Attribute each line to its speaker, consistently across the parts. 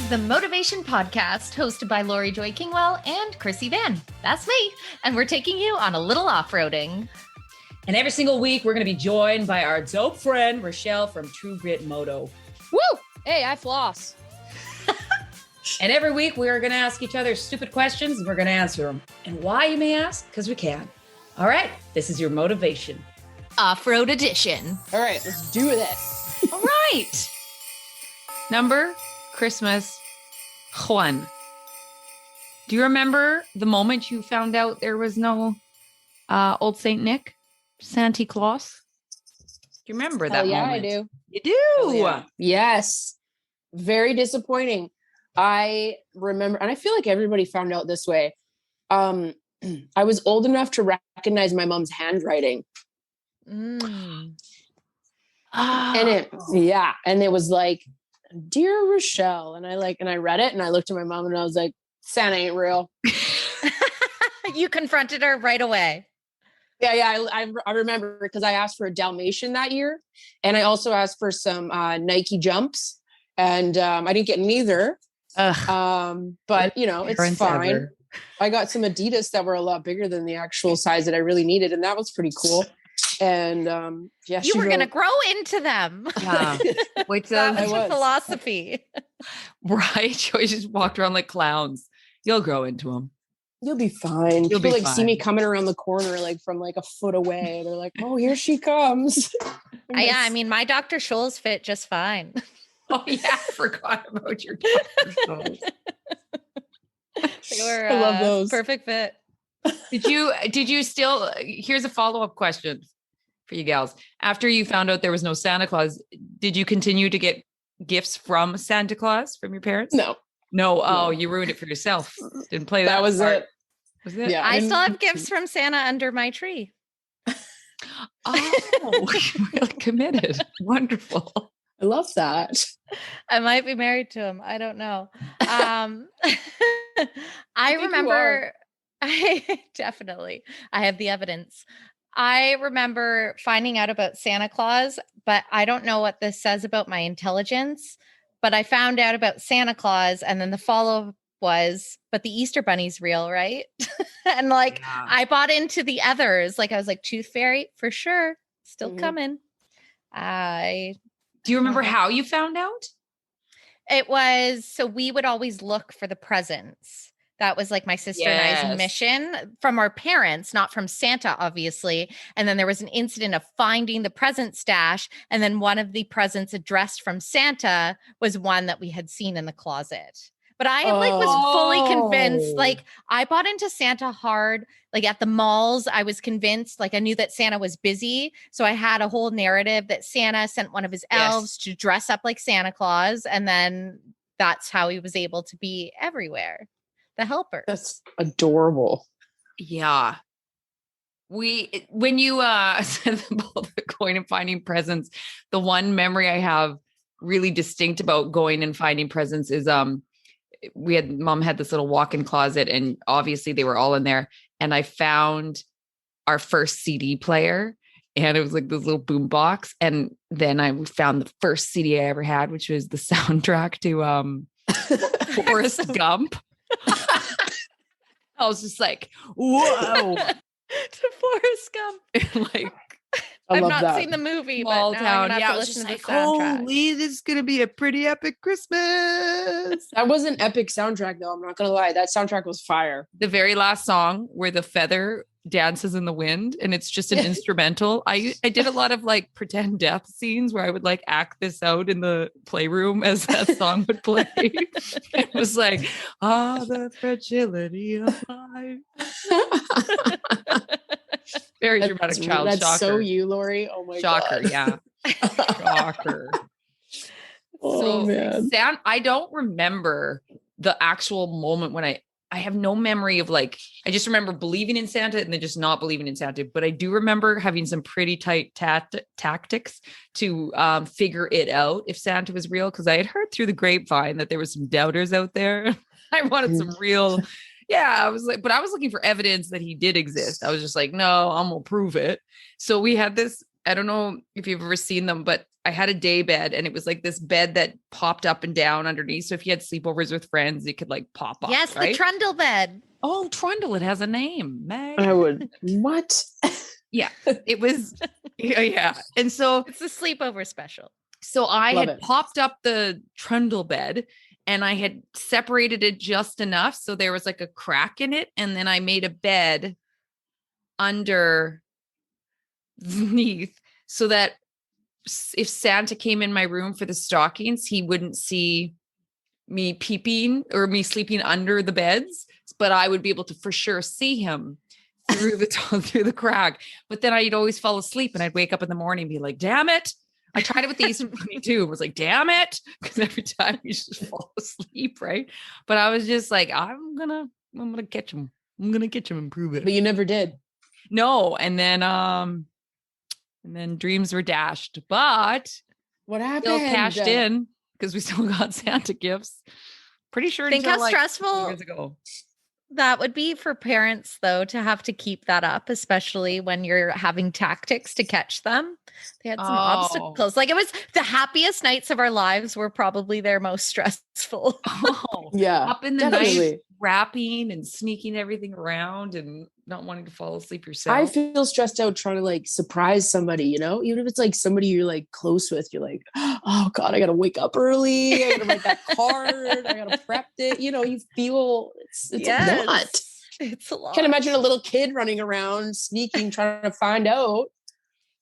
Speaker 1: is the Motovation Podcast, hosted by Laurie Joy Kingwell and Krissy Vann. That's me. And we're taking you on a little off-roading.
Speaker 2: And every single week, we're going to be joined by our dope friend, Richelle from True Grit Moto.
Speaker 3: Woo! Hey, I floss.
Speaker 2: And every week, we are going to ask each other stupid questions, and we're going to answer them. And why, you may ask? Because we can. All right, this is your Motovation
Speaker 1: Off-road edition.
Speaker 3: All right, let's do this.
Speaker 1: All right.
Speaker 4: Number Christmas 1. Do you remember the moment you found out there was no old Saint Nick, Santa Claus? Do you remember that
Speaker 3: Yeah,
Speaker 4: moment?
Speaker 3: I do.
Speaker 4: You do?
Speaker 3: Yeah. Yes. Very disappointing. I remember, and I feel like everybody found out this way. I was old enough to recognize my mom's handwriting.
Speaker 1: Mm.
Speaker 3: And it was like, "Dear Richelle," and I read it and I looked at my mom and I was like, "Santa ain't real."
Speaker 1: You confronted her right away.
Speaker 3: Yeah. I remember because I asked for a Dalmatian that year, and I also asked for some Nike jumps, and I didn't get neither. But it's fine.
Speaker 4: Ever.
Speaker 3: I got some Adidas that were a lot bigger than the actual size that I really needed, and that was pretty cool. And
Speaker 1: you were going to grow into them.
Speaker 4: Yeah. Wait till
Speaker 1: That was your philosophy.
Speaker 4: Right? You just walked around like clowns. You'll grow into them.
Speaker 3: You'll be fine.
Speaker 4: You'll
Speaker 3: People
Speaker 4: be
Speaker 3: see me coming around the corner like from like a foot away. They're like, "Oh, here she comes."
Speaker 1: I mean, my Dr. Scholl's fit just fine.
Speaker 4: Oh yeah, I forgot about your Dr.
Speaker 1: They were,
Speaker 3: I love those.
Speaker 1: Perfect fit.
Speaker 4: Did you still, here's a follow-up question for you gals. After you found out there was no Santa Claus, did you continue to get gifts from Santa Claus from your parents?
Speaker 3: No.
Speaker 4: Oh, you ruined it for yourself. Didn't play that.
Speaker 3: That was
Speaker 4: part.
Speaker 3: it.
Speaker 4: Was it?
Speaker 3: Yeah.
Speaker 1: I still have gifts from Santa under my tree.
Speaker 4: Oh, you're really committed. Wonderful.
Speaker 3: I love that.
Speaker 1: I might be married to him. I don't know. I remember. I have the evidence. I remember finding out about Santa Claus, but I don't know what this says about my intelligence. But I found out about Santa Claus, and then the follow-up was, but the Easter Bunny's real, right? And I bought into the others. Like I was like, Tooth Fairy for sure, still coming.
Speaker 4: Do you remember how you found out?
Speaker 1: It was, so we would always look for the presents. That was like my sister and I's mission from our parents, not from Santa, obviously. And then there was an incident of finding the present stash. And then one of the presents addressed from Santa was one that we had seen in the closet. But I was fully convinced, like I bought into Santa hard, like at the malls, I was convinced, like I knew that Santa was busy. So I had a whole narrative that Santa sent one of his elves to dress up like Santa Claus. And then that's how he was able to be everywhere. The helper.
Speaker 3: That's adorable.
Speaker 4: Yeah. When you said the going and finding presents, the one memory I have really distinct about going and finding presents is mom had this little walk-in closet, and obviously they were all in there. And I found our first CD player, and it was like this little boom box. And then I found the first CD I ever had, which was the soundtrack to Gump. I was just like, whoa.
Speaker 1: To Forrest Gump.
Speaker 4: Like,
Speaker 1: I've not seen the movie,
Speaker 4: small
Speaker 1: but
Speaker 4: town.
Speaker 1: now I'm
Speaker 4: Yeah, I
Speaker 1: gonna
Speaker 4: was
Speaker 1: have to
Speaker 4: just
Speaker 1: listen
Speaker 4: like,
Speaker 1: to the soundtrack.
Speaker 4: holy, this is going to be a pretty epic Christmas.
Speaker 3: That was an epic soundtrack, though. I'm not going to lie. That soundtrack was fire.
Speaker 4: The very last song where the feather dances in the wind and it's just an instrumental. I did a lot of like pretend death scenes where I would like act this out in the playroom as that song would play. It was like, the fragility of life. Very dramatic child.
Speaker 3: That's
Speaker 4: shocker.
Speaker 3: so you, Laurie. Oh my
Speaker 4: Shocker,
Speaker 3: God.
Speaker 4: yeah. Shocker.
Speaker 3: Oh, man.
Speaker 4: Sam, I don't remember the actual moment when I have no memory of like, I just remember believing in Santa and then just not believing in Santa. But I do remember having some pretty tight tactics to figure it out if Santa was real. Cause I had heard through the grapevine that there was some doubters out there. I wanted some real, I was like, but I was looking for evidence that he did exist. I was just like, no, I'm gonna prove it. So we had this I don't know if you've ever seen them, but I had a day bed and it was like this bed that popped up and down underneath. So if you had sleepovers with friends, it could like pop up.
Speaker 1: Yes,
Speaker 4: right?
Speaker 1: the trundle bed.
Speaker 4: Oh, trundle. It has a name. Meg.
Speaker 3: I would. What?
Speaker 4: Yeah, it was. Yeah. And so
Speaker 1: It's the sleepover special.
Speaker 4: So I
Speaker 3: Love
Speaker 4: had
Speaker 3: it.
Speaker 4: popped up the trundle bed and I had separated it just enough. So there was like a crack in it. And then I made a bed underneath so that if Santa came in my room for the stockings, he wouldn't see me peeping or me sleeping under the beds, but I would be able to for sure see him through the crack. But then I'd always fall asleep and I'd wake up in the morning and be like, damn it. I tried it with these too. I was like, damn it. Because every time you just fall asleep, right? But I was just like, I'm gonna catch him. I'm gonna catch him and prove it.
Speaker 3: But you never did.
Speaker 4: No. And then dreams were dashed. But
Speaker 3: What happened?
Speaker 4: still cashed in because we still got Santa gifts. Pretty sure.
Speaker 1: Think
Speaker 4: until
Speaker 1: how stressful
Speaker 4: years ago.
Speaker 1: that would be for parents, though, to have to keep that up, especially when you're having tactics to catch them. They had some obstacles. Like, it was the happiest nights of our lives were probably their most stressful.
Speaker 4: Oh,
Speaker 3: Yeah.
Speaker 4: Up in the
Speaker 3: definitely.
Speaker 4: night, wrapping and sneaking everything around and not wanting to fall asleep yourself.
Speaker 3: I feel stressed out trying to like surprise somebody, you know, even if it's like somebody you're like close with, you're like, oh God, I got to wake up early. I got to write that card. I got to prep it. You know, you feel it's a lot.
Speaker 1: It's a lot.
Speaker 3: Can't imagine a little kid running around, sneaking, trying to find out.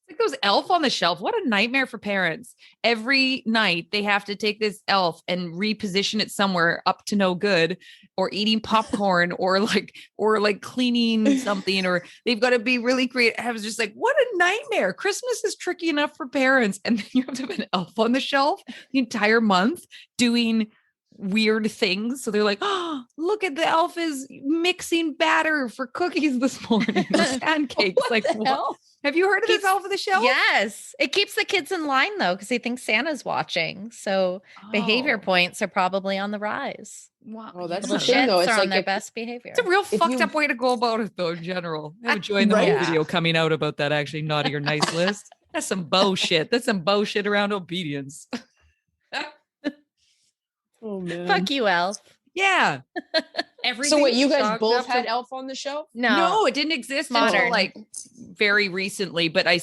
Speaker 4: Like those elf on the shelf. What a nightmare for parents. Every night they have to take this elf and reposition it somewhere up to no good, or eating popcorn or like cleaning something, or they've got to be really creative. I was just like, what a nightmare. Christmas is tricky enough for parents. And then you have to have an elf on the shelf the entire month doing weird things. So they're like, oh, look at the elf is mixing batter for cookies this morning. Pancakes.
Speaker 3: What
Speaker 4: like,
Speaker 3: the
Speaker 4: what?
Speaker 3: hell?
Speaker 4: Have you heard of this elf on the shelf?
Speaker 1: Yes. It keeps the kids in line, though, because they think Santa's watching. So behavior points are probably on the rise.
Speaker 4: Wow.
Speaker 3: Oh, that's
Speaker 1: The
Speaker 3: the thing, though.
Speaker 1: shits
Speaker 3: It's
Speaker 1: are
Speaker 3: like
Speaker 1: on their
Speaker 3: if-
Speaker 1: best behavior.
Speaker 4: It's a real fucked
Speaker 3: you-
Speaker 4: up way to go about it, though, in general. I'm enjoying the
Speaker 3: Right?
Speaker 4: whole video coming out about that actually naughty or nice list. That's some bullshit. That's some bullshit around obedience.
Speaker 3: Oh man.
Speaker 1: Fuck you, Elf.
Speaker 4: Yeah.
Speaker 3: So what, you guys
Speaker 4: chalked
Speaker 3: both
Speaker 4: up to-
Speaker 3: had elf on the show?
Speaker 4: No, it didn't exist
Speaker 1: Modern.
Speaker 4: until like very recently. But I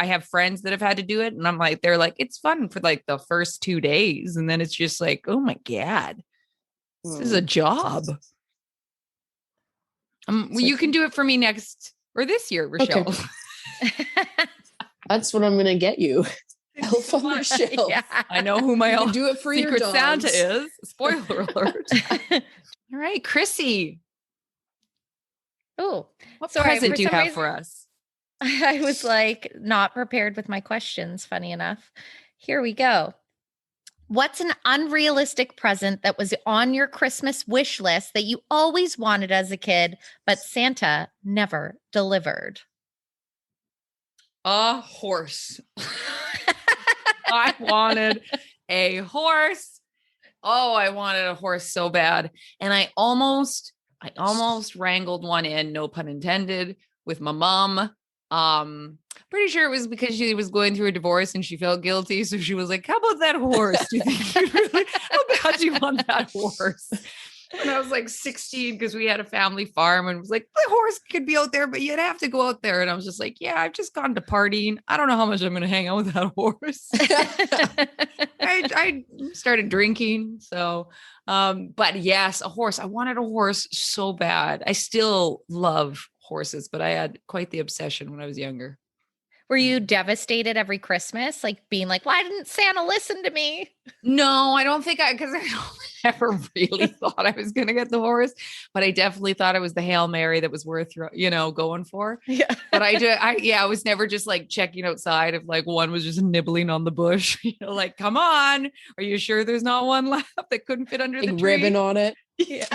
Speaker 4: have friends that have had to do it, and I'm like, they're like, it's fun for like the first 2 days, and then it's just like, oh my God, this is a job. Well, you can do it for me next or this year, Richelle.
Speaker 3: Okay. That's what I'm gonna get you. Elf on the shelf.
Speaker 1: Yeah.
Speaker 4: I know who my
Speaker 3: You can do it for your
Speaker 4: Secret
Speaker 3: dogs.
Speaker 4: Santa is. Spoiler alert. All right, Krissy,
Speaker 1: Oh,
Speaker 4: what
Speaker 1: Sorry,
Speaker 4: present
Speaker 1: for
Speaker 4: do you
Speaker 1: some
Speaker 4: have
Speaker 1: reason-
Speaker 4: for us?
Speaker 1: I was like not prepared with my questions, funny enough. Here we go. What's an unrealistic present that was on your Christmas wish list that you always wanted as a kid, but Santa never delivered?
Speaker 4: A horse. I wanted a horse. Oh, I wanted a horse so bad. And I almost wrangled one in, no pun intended, with my mom. Pretty sure it was because she was going through a divorce and she felt guilty. So she was like, how about that horse? Do you think how bad do you want that horse? And I was like 16 because we had a family farm and was like, the horse could be out there, but you'd have to go out there. And I was just like, yeah, I've just gone to partying. I don't know how much I'm going to hang out with that horse. I started drinking. So, but yes, a horse. I wanted a horse so bad. I still love horses, but I had quite the obsession when I was younger.
Speaker 1: Were you devastated every Christmas? Like being like, why didn't Santa listen to me?
Speaker 4: No, I don't think because I don't ever really thought I was going to get the horse, but I definitely thought it was the Hail Mary that was worth, going for.
Speaker 1: Yeah.
Speaker 4: But I was never just like checking outside if like one was just nibbling on the bush, like, come on, are you sure there's not one left that couldn't fit under the
Speaker 3: Big
Speaker 4: tree?
Speaker 3: ribbon on it.
Speaker 4: Yeah.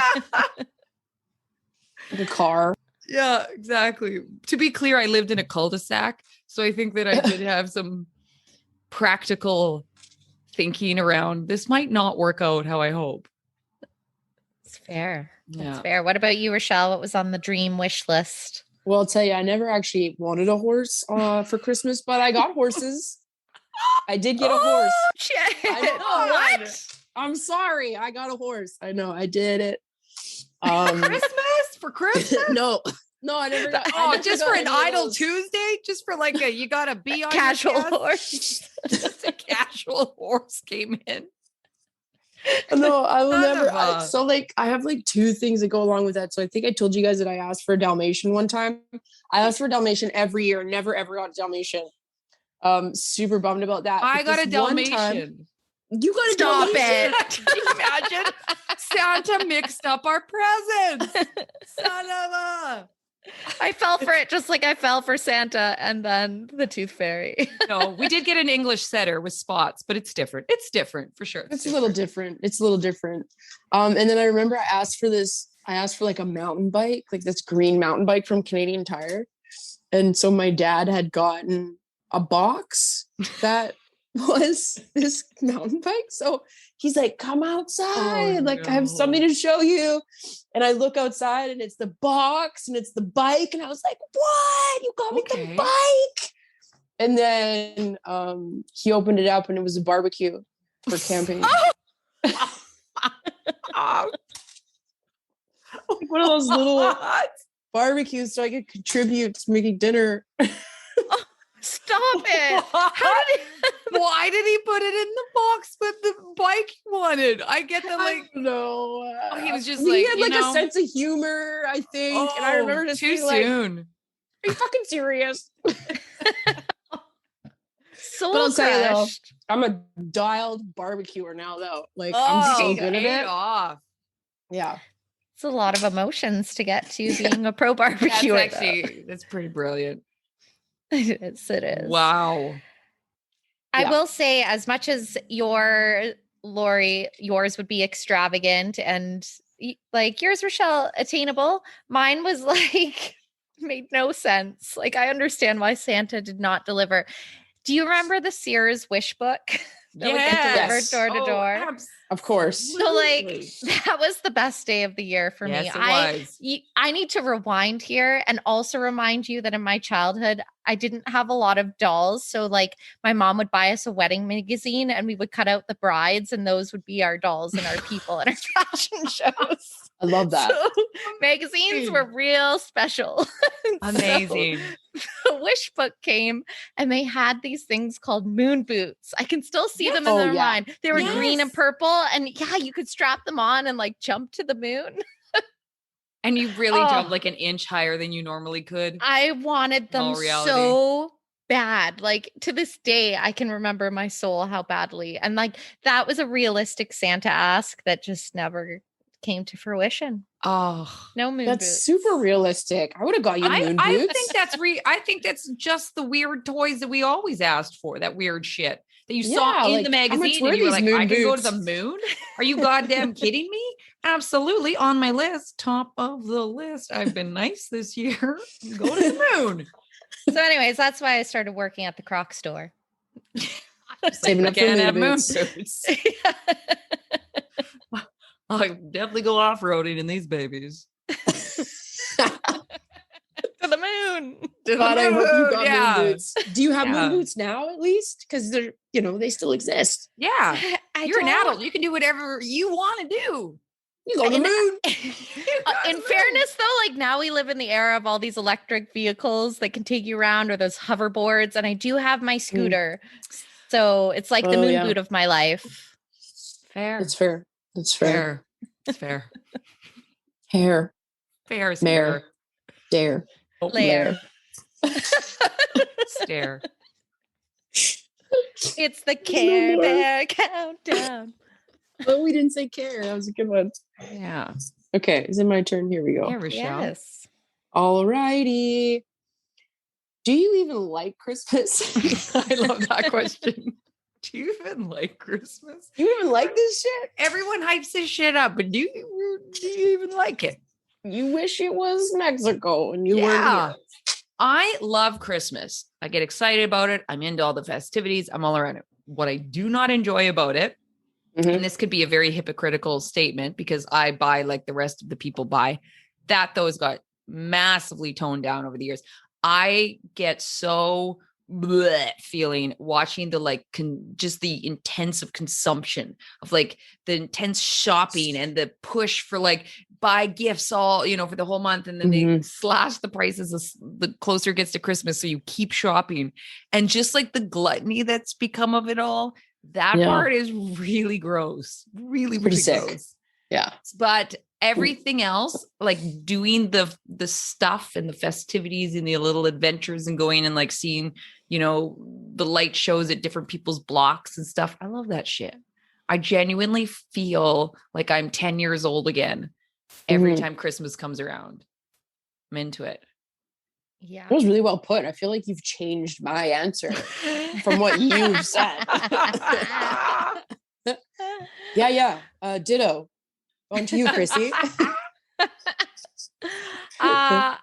Speaker 3: The car.
Speaker 4: Yeah, exactly. To be clear, I lived in a cul-de-sac. So I think that I did have some practical thinking around this might not work out how I hope.
Speaker 1: It's fair.
Speaker 4: Yeah.
Speaker 1: That's fair. What about you, Richelle? What was on the dream wish list?
Speaker 3: Well, I'll tell you, I never actually wanted a horse for Christmas, but I got horses. I did get a horse.
Speaker 1: Shit.
Speaker 3: I know.
Speaker 1: What?
Speaker 3: I'm sorry. I got a horse. I know. I did it.
Speaker 4: Christmas for Christmas?
Speaker 3: No, I never got. I never
Speaker 4: just
Speaker 3: got
Speaker 4: for an
Speaker 3: any of
Speaker 4: Idle
Speaker 3: those.
Speaker 4: Tuesday? Just for like you got to be on
Speaker 1: Casual
Speaker 4: your guest?
Speaker 1: horse.
Speaker 4: Just a casual horse came in.
Speaker 3: No, I will
Speaker 4: Son
Speaker 3: never.
Speaker 4: of a-
Speaker 3: So like, I have like two things that go along with that. So I think I told you guys that I asked for a Dalmatian one time. I asked for a Dalmatian every year, never ever got a Dalmatian. Super bummed about that.
Speaker 4: I
Speaker 3: But
Speaker 4: got a
Speaker 3: this one time-
Speaker 4: Dalmatian.
Speaker 3: You got a
Speaker 1: Stop
Speaker 3: Dalmatian?
Speaker 1: it.
Speaker 4: Can you imagine? Santa mixed up our presents. Son of a.
Speaker 1: I fell for it just like I fell for Santa and then the Tooth Fairy.
Speaker 4: No, we did get an English setter with spots, but it's different. It's different for sure.
Speaker 3: It's a little different. It's a little different. And then I remember I asked for like a mountain bike, like this green mountain bike from Canadian Tire. And so my dad had gotten a box that was this mountain bike. So he's like, come outside. I have something to show you. And I look outside and it's the box and it's the bike. And I was like, what? You got me the bike? And then he opened it up and it was a barbecue for camping. Like one of those little barbecues so I could contribute to making dinner.
Speaker 1: Stop it.
Speaker 4: Why did he put it in the box with the bike he wanted? I get the like.
Speaker 3: No,
Speaker 4: He was just
Speaker 3: he
Speaker 4: like,
Speaker 3: had like a sense of humor, I think. And I remember just
Speaker 4: too
Speaker 3: being like,
Speaker 4: soon.
Speaker 3: are you fucking serious?
Speaker 1: Soul
Speaker 3: But I'll tell you though,
Speaker 1: crushed.
Speaker 3: I'm a dialed barbecuer now though. Like
Speaker 4: Oh,
Speaker 3: I'm so
Speaker 4: you
Speaker 3: good at
Speaker 4: ate
Speaker 3: it.
Speaker 4: off.
Speaker 3: Yeah.
Speaker 1: It's a lot of emotions to get to being a pro barbecuer.
Speaker 4: That's pretty brilliant.
Speaker 1: It is.
Speaker 4: Wow.
Speaker 1: I will say, as much as Laurie, yours would be extravagant and like yours, Richelle, attainable. Mine was like made no sense. Like I understand why Santa did not deliver. Do you remember the Sears wish book that would get delivered door to door?
Speaker 3: Of course.
Speaker 1: So like that was the best day of the year for me. I need to rewind here and also remind you that in my childhood, I didn't have a lot of dolls. So like my mom would buy us a wedding magazine and we would cut out the brides and those would be our dolls and our people and our fashion shows.
Speaker 3: I love that.
Speaker 1: So magazines were real special.
Speaker 4: Amazing.
Speaker 1: So the wish book came and they had these things called moon boots. I can still see them in their mind. They were green and purple and you could strap them on and like jump to the moon.
Speaker 4: And you really jumped like an inch higher than you normally could.
Speaker 1: I wanted them so bad. Like to this day, I can remember my soul how badly. And like that was a realistic Santa ask that just never came to fruition.
Speaker 4: Oh,
Speaker 1: no moon
Speaker 3: That's
Speaker 1: boots.
Speaker 3: super realistic. I would have got you moon boots.
Speaker 4: I think that's just the weird toys that we always asked for. That weird shit that you saw in the magazine and you were like, I can go to the moon? Are you goddamn kidding me? Absolutely on my list. Top of the list. I've been nice this year. Go to the moon.
Speaker 1: So anyways, that's why I started working at the Croc store.
Speaker 3: Saving up for moon boots.
Speaker 4: I definitely go off-roading in these babies.
Speaker 1: To the moon.
Speaker 3: God, I hope you got moon boots. Do you have moon boots now at least? Because they're, they still exist.
Speaker 4: Yeah. You're an adult. You can do whatever you want to do.
Speaker 3: You go to the moon.
Speaker 1: In fairness, though, like now we live in the era of all these electric vehicles that can take you around or those hoverboards. And I do have my scooter. So it's like the moon boot of my life.
Speaker 4: Fair.
Speaker 3: It's fair. It's fair.
Speaker 4: It's fair.
Speaker 3: Hair.
Speaker 4: Fair is
Speaker 3: Mare.
Speaker 4: fair.
Speaker 3: Dare.
Speaker 1: Lair.
Speaker 4: Stare.
Speaker 1: It's the Care Bear countdown.
Speaker 3: Oh, we didn't say care. That was a good one.
Speaker 4: Yeah.
Speaker 3: Okay, is it my turn? Here we go.
Speaker 4: Yeah, Richelle.
Speaker 1: Yes.
Speaker 3: All righty. Do you even like Christmas?
Speaker 4: I love that question. Do you even like Christmas?
Speaker 3: Do you even like this shit?
Speaker 4: Everyone hypes this shit up, but do you even like it?
Speaker 3: You wish it was Mexico and you weren't here.
Speaker 4: I love Christmas. I get excited about it. I'm into all the festivities. I'm all around it. What I do not enjoy about it, and this could be a very hypocritical statement because I buy like the rest of the people buy, that though has got massively toned down over the years. I get so feeling watching the like just the intensive consumption of like the intense shopping and the push for like buy gifts all, you know, for the whole month. And then they slash the prices as the closer it gets to Christmas. So you keep shopping and just like the gluttony that's become of it all. That part is really gross, really gross.
Speaker 3: Yeah.
Speaker 4: But everything else, like doing the stuff and the festivities and the little adventures and going and like seeing, you know, the light shows at different people's blocks and stuff. I love that shit. I genuinely feel like I'm 10 years old again every time Christmas comes around. I'm into it.
Speaker 1: Yeah.
Speaker 3: That was really well put. I feel like you've changed my answer from what you've said. Yeah. Ditto. On to you, Krissy.
Speaker 1: I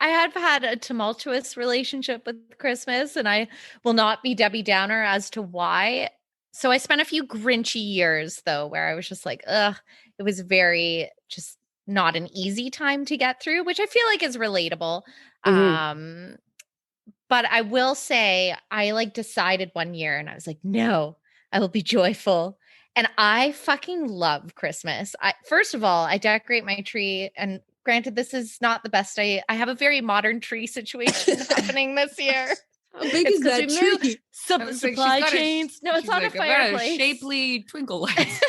Speaker 1: have had a tumultuous relationship with Christmas, and I will not be Debbie Downer as to why. So I spent a few Grinchy years though, where I was just like, ugh, it was very just not an easy time to get through, which I feel like is relatable. But I will say I like decided one year and I was like, no, I will be joyful. And I fucking love Christmas. First of all, I decorate my tree, and granted, this is not the best. I have a very modern tree situation happening this year.
Speaker 3: How big is that tree?
Speaker 1: Supply chains. No, it's not a fireplace.
Speaker 4: Shapely twinkle light.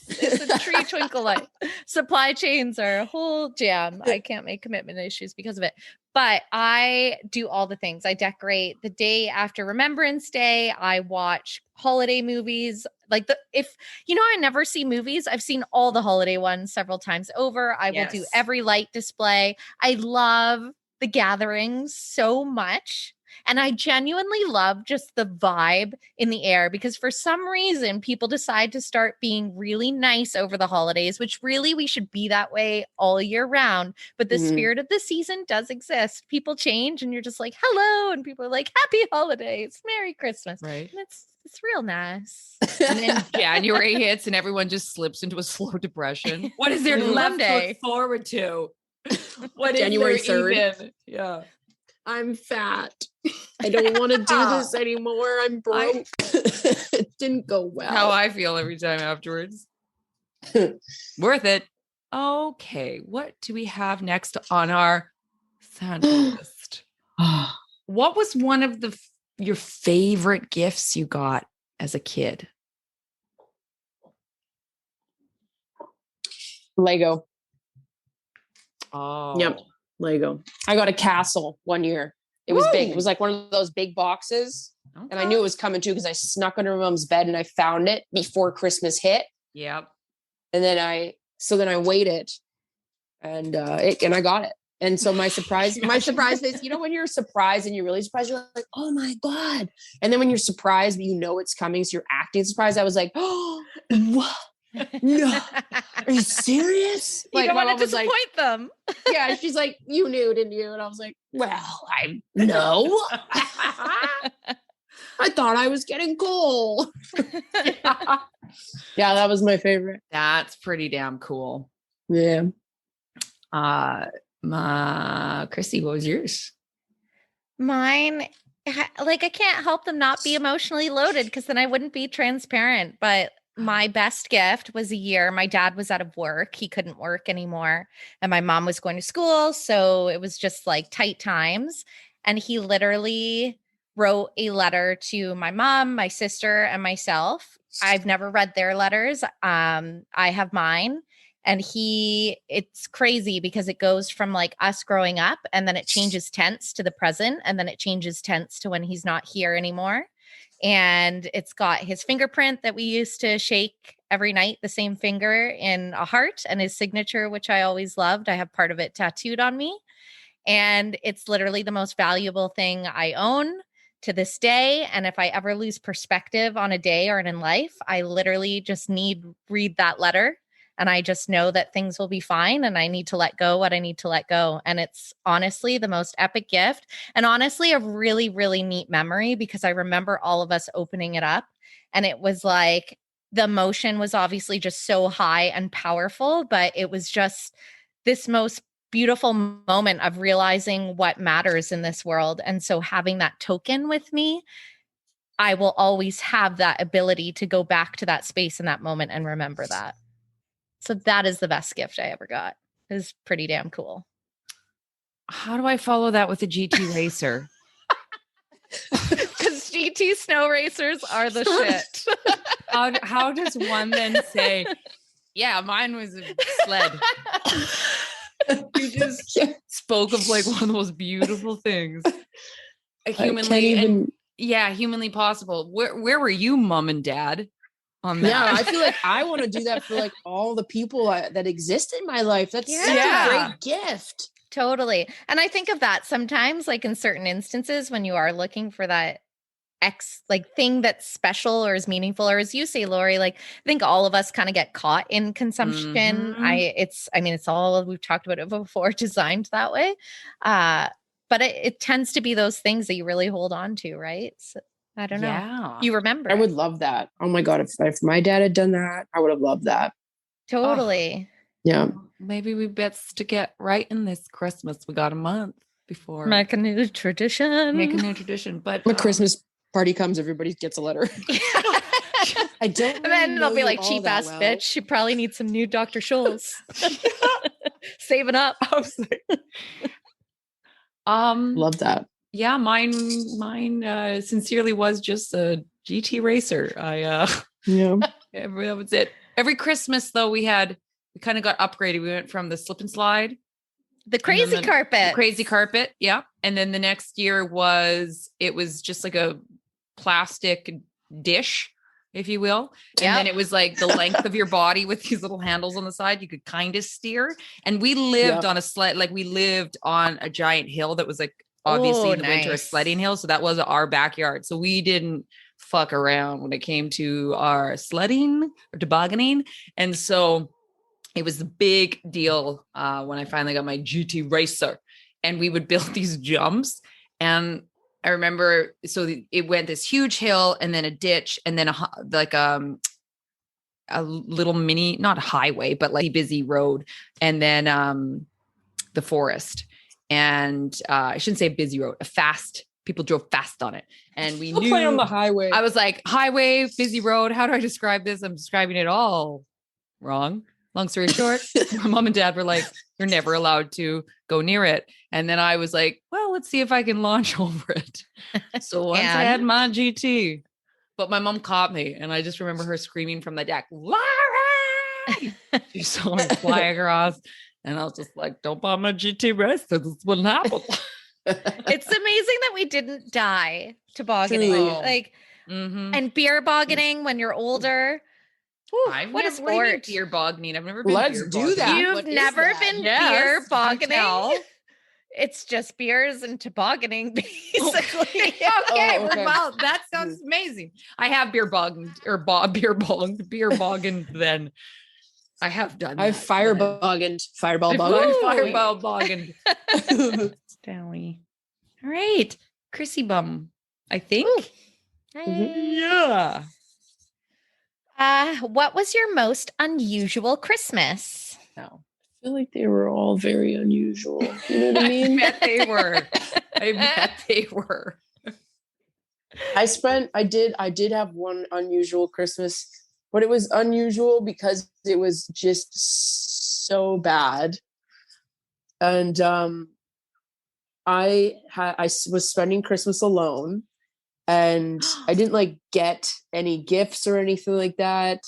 Speaker 1: it's a tree twinkle light. Supply chains are a whole jam. I can't make commitment issues because of it. But I do all the things. I decorate the day after Remembrance Day. I watch holiday movies. Like I never see movies. I've seen all the holiday ones several times over. I will do every light display. I love the gatherings so much. And I genuinely love just the vibe in the air, because for some reason people decide to start being really nice over the holidays, which really we should be that way all year round. But the spirit of the season does exist. People change and you're just like, hello. And people are like, happy holidays, Merry Christmas.
Speaker 4: Right.
Speaker 1: And it's real nice.
Speaker 4: And then January hits and everyone just slips into a slow depression. What is there left to look forward to? What is
Speaker 3: January
Speaker 4: there
Speaker 3: 3rd?
Speaker 4: Even? Yeah.
Speaker 3: I'm fat. I don't want to do this anymore. I'm broke. It didn't go well.
Speaker 4: How I feel every time afterwards. Worth it. Okay. What do we have next on our Santa list? What was one of your favorite gifts you got as a kid?
Speaker 3: Lego.
Speaker 4: Oh.
Speaker 3: Yep. Lego. I got a castle one year. It was big. It was like one of those big boxes. Okay. And I knew it was coming too because I snuck under my mom's bed and I found it before Christmas hit.
Speaker 4: Yep.
Speaker 3: And then I waited and I got it. And so my surprise face, you know, when you're surprised and you're really surprised, you're like, oh my God. And then when you're surprised, but you know it's coming, so you're acting surprised. I was like, oh, what? No, are you serious?
Speaker 1: You don't want to disappoint them.
Speaker 3: Yeah, she's like, you knew, didn't you? And I was like, well, I know. I thought I was getting coal. Yeah, that was my favorite.
Speaker 4: That's pretty damn cool.
Speaker 3: Yeah.
Speaker 4: Krissy, what was yours?
Speaker 1: Mine, like, I can't help them not be emotionally loaded because then I wouldn't be transparent. But my best gift was a year my dad was out of work. He couldn't work anymore. And my mom was going to school. So it was just like tight times. And he literally wrote a letter to my mom, my sister, and myself. I've never read their letters. I have mine. And it's crazy because it goes from like us growing up and then it changes tense to the present. And then it changes tense to when he's not here anymore. And it's got his fingerprint that we used to shake every night, the same finger in a heart, and his signature, which I always loved. I have part of it tattooed on me. And it's literally the most valuable thing I own to this day. And if I ever lose perspective on a day or in life, I literally just read that letter. And I just know that things will be fine and I need to let go what I need to let go. And it's honestly the most epic gift and honestly a really, really neat memory because I remember all of us opening it up and it was like the emotion was obviously just so high and powerful, but it was just this most beautiful moment of realizing what matters in this world. And so having that token with me, I will always have that ability to go back to that space in that moment and remember that. So that is the best gift I ever got. It was pretty damn cool.
Speaker 4: How do I follow that with a GT racer?
Speaker 1: Because GT snow racers are the shit.
Speaker 4: How does one then say, yeah, mine was a sled? You just spoke of like one of the most beautiful things. Humanly possible. Where were you, mom and dad, on that?
Speaker 3: Yeah, I feel like I want to do that for like all the people that exist in my life. That's such a great gift.
Speaker 1: Totally. And I think of that sometimes, like in certain instances, when you are looking for that thing that's special or is meaningful, or as you say, Laurie, like I think all of us kind of get caught in consumption. It's all, we've talked about it before, designed that way. But it tends to be those things that you really hold on to, right? So, I don't know.
Speaker 4: Yeah.
Speaker 1: You remember.
Speaker 3: I would love that. Oh my God. If my dad had done that, I would have loved that.
Speaker 1: Totally.
Speaker 3: Yeah.
Speaker 4: Maybe we best to get right in this Christmas. We got a month before.
Speaker 1: Make a new tradition.
Speaker 4: But
Speaker 3: when Christmas party comes, everybody gets a letter. I don't.
Speaker 1: And then they'll be like, cheap ass bitch. She probably needs some new Dr. Scholl's. Saving up.
Speaker 4: I was like,
Speaker 3: love that.
Speaker 4: Yeah, mine sincerely was just a GT racer. That was it. Every Christmas though, we kind of got upgraded. We went from the slip and slide,
Speaker 1: the crazy carpet.
Speaker 4: Yeah. And then the next year it was just like a plastic dish, if you will. And then it was like the length of your body with these little handles on the side. You could kind of steer. And we lived on a sled, like we lived on a giant hill that was like obviously in the winter a sledding hill. So that was our backyard. So we didn't fuck around when it came to our sledding or tobogganing. And so it was the big deal when I finally got my GT racer, and we would build these jumps. And I remember, so it went this huge hill and then a ditch and then a little mini, not a highway, but like a busy road. And then the forest. And I shouldn't say busy road, people drove fast on it. And we knew
Speaker 3: on the highway.
Speaker 4: I was like, highway, busy road. How do I describe this? I'm describing it all wrong. Long story short, my mom and dad were like, you're never allowed to go near it. And then I was like, well, let's see if I can launch over it. So once I had my GT, but my mom caught me. And I just remember her screaming from the deck, Laurie! She saw me fly across. And I was just like, don't buy my GT race. This wouldn't happen.
Speaker 1: It's amazing that we didn't die tobogganing. And beer bogganing when you're older. Ooh, what a sport.
Speaker 4: Beer bogganing. I've never been.
Speaker 3: Let's do that.
Speaker 1: You've never been beer bogganing? It's just beers and tobogganing, basically.
Speaker 4: Okay. Well, that sounds amazing. I have beer boggened then. I have done that.
Speaker 3: I've fireball boggened. Fireball
Speaker 4: boggened. Dowie. All right. Krissy bum, I think. Yeah.
Speaker 1: What was your most unusual Christmas?
Speaker 3: No. I feel like they were all very unusual. You know what I mean?
Speaker 4: I bet they were.
Speaker 3: I did have one unusual Christmas, but it was unusual because it was just so bad. And I was spending Christmas alone. And I didn't get any gifts or anything like that.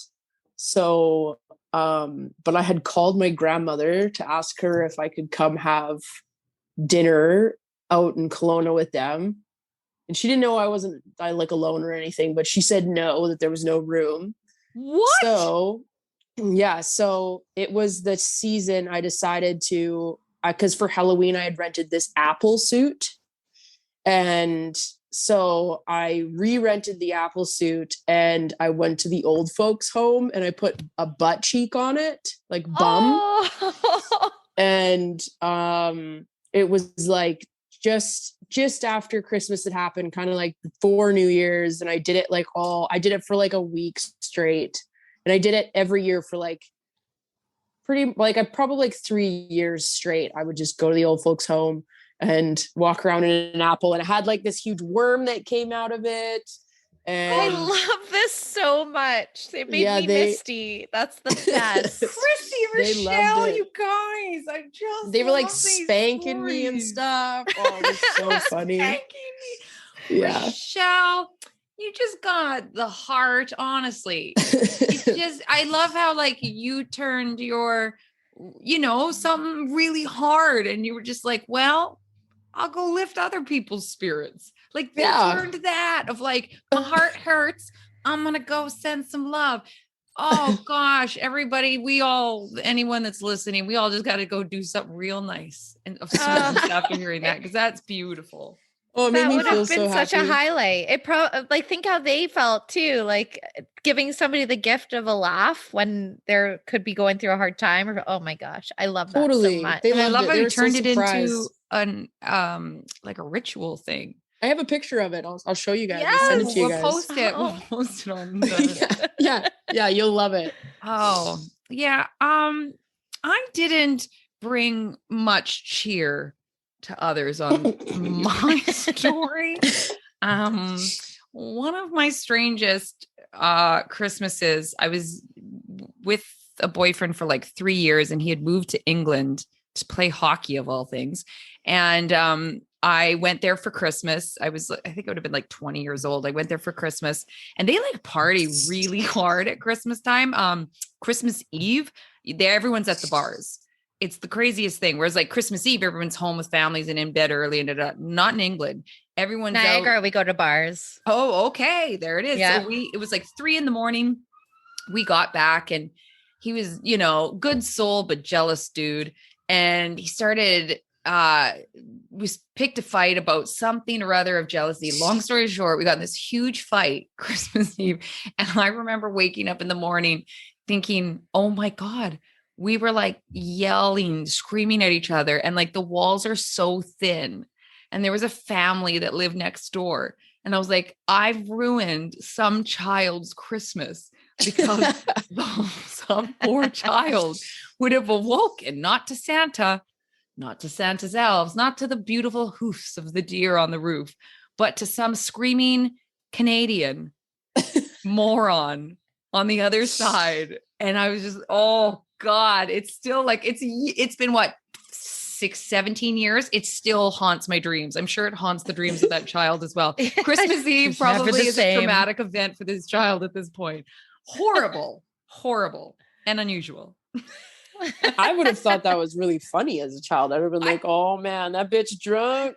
Speaker 3: So, but I had called my grandmother to ask her if I could come have dinner out in Kelowna with them. And she didn't know I wasn't alone or anything, but she said no, that there was no room.
Speaker 1: What?
Speaker 3: So it was the season I decided to, because for Halloween I had rented this Apple suit. And so I re-rented the Apple suit and I went to the old folks' home and I put a butt cheek on it, like bum. Oh. And it was just after Christmas had happened, kind of before New Year's. And I did it I did it for a week straight. And I did it every year for pretty like I probably like 3 years straight. I would just go to the old folks' home and walk around in an apple, and it had like this huge worm that came out of it. And
Speaker 1: I love this so much. They made me misty. That's the best.
Speaker 2: Krissy, Richelle, you guys.
Speaker 3: They were like spanking me and stuff. Oh, it was so funny.
Speaker 4: Yeah. Richelle, you just got the heart, honestly. It's just, I love how like you turned your, something really hard and you were just like, well, I'll go lift other people's spirits. Like they turned that of like, my heart hurts. I'm going to go send some love. Oh gosh, everybody, anyone that's listening, we all just got to go do something real nice and after hearing that, because that's beautiful.
Speaker 3: Oh, it made me
Speaker 1: would
Speaker 3: feel
Speaker 1: have been
Speaker 3: so
Speaker 1: such
Speaker 3: happy.
Speaker 1: a highlight. It think how they felt too, like giving somebody the gift of a laugh when they could be going through a hard time. Or oh my gosh, I love that so much.
Speaker 3: They
Speaker 4: I love how you turned it into
Speaker 3: an
Speaker 4: like a ritual thing.
Speaker 3: I have a picture of it. I'll show you guys. I'll send it to you guys.
Speaker 4: Post it. We'll post it on the
Speaker 3: yeah, you'll love it.
Speaker 4: Oh yeah. I didn't bring much cheer to others on my story. One of my strangest Christmases, I was with a boyfriend for like 3 years, and he had moved to England to play hockey of all things. And I went there for Christmas. I think I would have been like 20 years old. I went there for Christmas, and they like party really hard at Christmas time. Christmas Eve, everyone's at the bars. It's the craziest thing. Whereas like Christmas Eve, everyone's home with families and in bed early, and not in England. Everyone's
Speaker 1: Niagara,
Speaker 4: out.
Speaker 1: we go to bars.
Speaker 4: Oh, okay. There it is.
Speaker 1: Yeah.
Speaker 4: So it was like 3 a.m. We got back, and he was, good soul, but jealous dude. And he started, we picked a fight about something or other of jealousy. Long story short, we got in this huge fight Christmas Eve. And I remember waking up in the morning thinking, oh my God, we were like yelling, screaming at each other. And like the walls are so thin. And there was a family that lived next door. And I was like, I've ruined some child's Christmas because some poor child would have awoken, not to Santa, not to Santa's elves, not to the beautiful hoofs of the deer on the roof, but to some screaming Canadian moron on the other side. And I was just, oh God, it's still like, it's been what, 17 years. It still haunts my dreams. I'm sure it haunts the dreams of that child as well. Christmas Eve probably is a traumatic event for this child at this point. Horrible, horrible, and unusual.
Speaker 3: I would have thought that was really funny as a child. I would have been like, oh man, that bitch drunk.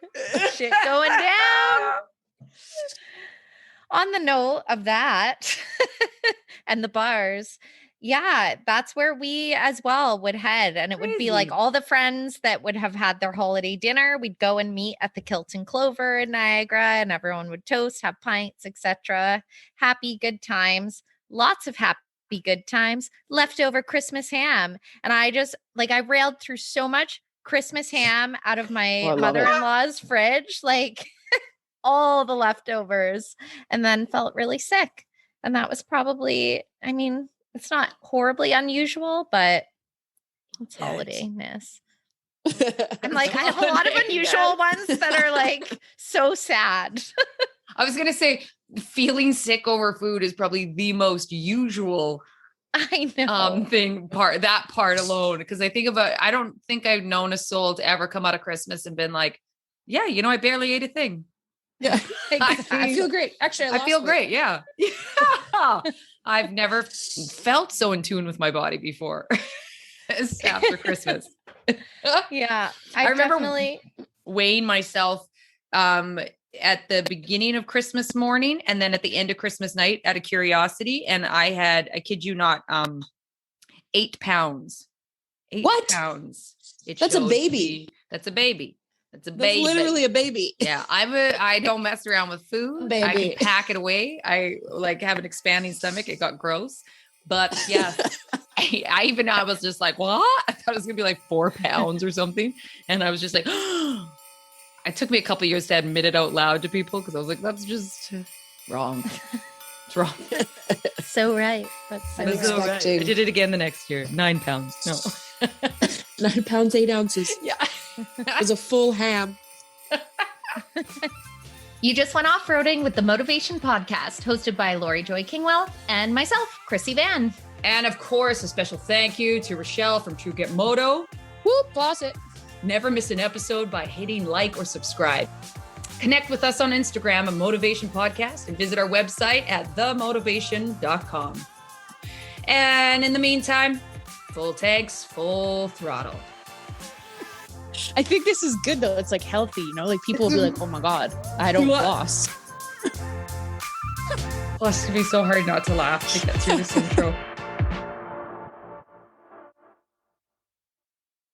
Speaker 1: Shit going down. On the note of that and the bars, yeah, that's where we as well would head. And it would be like all the friends that would have had their holiday dinner. We'd go and meet at the Kilt and Clover in Niagara, and everyone would toast, have pints, etc. Happy, good times. Lots of happy, good times. Leftover Christmas ham. And I just, I railed through so much Christmas ham out of my mother-in-law's fridge, like all the leftovers, and then felt really sick. And that was probably, it's not horribly unusual, but it's holidayness. I'm like, I have a lot of unusual ones that are like so sad.
Speaker 4: I was going to say feeling sick over food is probably the most usual that part alone. Because I don't think I've known a soul to ever come out of Christmas and been like, yeah, I barely ate a thing.
Speaker 3: Yeah. I feel great. Actually, I feel
Speaker 4: great. Yeah. I've never felt so in tune with my body before as after Christmas.
Speaker 1: Yeah.
Speaker 4: I remember weighing myself at the beginning of Christmas morning and then at the end of Christmas night out of curiosity. And I had, I kid you not, 8 pounds. 8 pounds.
Speaker 3: That's a baby.
Speaker 4: That's a baby. That's
Speaker 3: literally a baby.
Speaker 4: Yeah. I don't mess around with food.
Speaker 3: Baby.
Speaker 4: I can pack it away. I have an expanding stomach. It got gross. But yes, I was just like, what? I thought it was going to be like 4 pounds or something. And I was just like, it took me a couple of years to admit it out loud to people because I was like, that's just wrong. It's wrong.
Speaker 1: So right. That's so right.
Speaker 4: So right. I did it again the next year. 9 pounds. No.
Speaker 3: 9 pounds, 8 ounces.
Speaker 4: Yeah.
Speaker 3: It was a full ham.
Speaker 1: You just went off-roading with the Motovation Podcast, hosted by Laurie Joy Kingwell and myself, Krissy Vann.
Speaker 2: And of course, a special thank you to Richelle from True Get Moto.
Speaker 3: Whoop, boss it.
Speaker 2: Never miss an episode by hitting like or subscribe. Connect with us on Instagram at Motovation Podcast and visit our website at themotovation.com. And in the meantime, full tanks, full throttle.
Speaker 3: I think this is good though. It's like healthy, you know, like people will be like, oh my God, I don't floss.
Speaker 2: Oh, it's going to be so hard not to laugh to get through this intro.